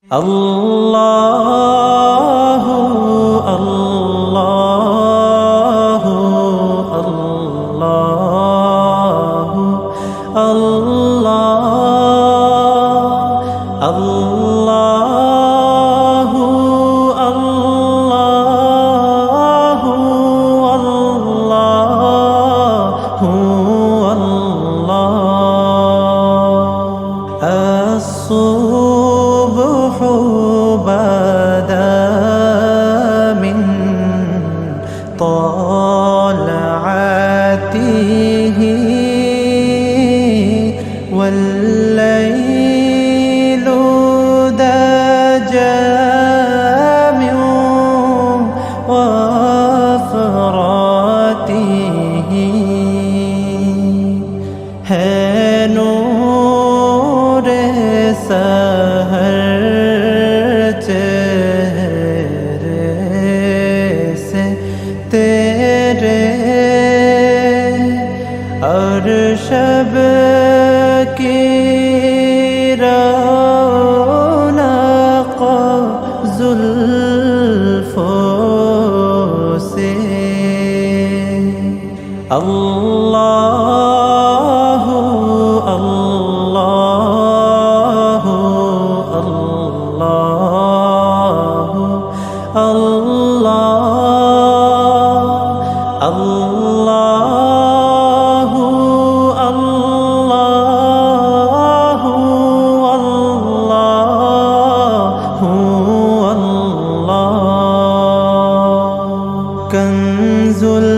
अल्लाहु अल्लाहु अल्लाहु अल्लाह अल्लाहु अल्लाहु अल्लाहु अल्लाह الصبح بدا من طلعته والليل دجى من وفراته नूर सहर चेहरे से तेरे और शब की रौनक जुल्फों से अल्लाहु अल्लाहु अल्लाहु अल्लाह अल्लाहु अल्लाहु अल्लाहु अल्लाह कंजुल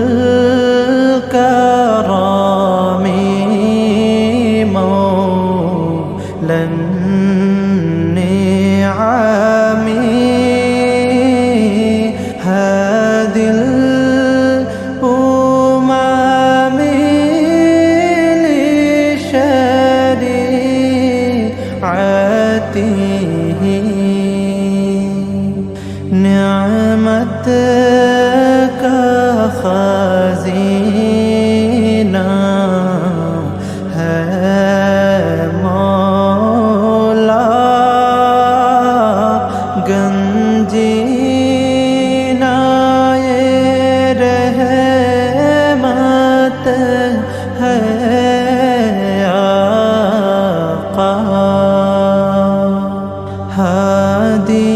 निअमत का खज़ीना है मौला गंजीना ये रहमत है आका हादी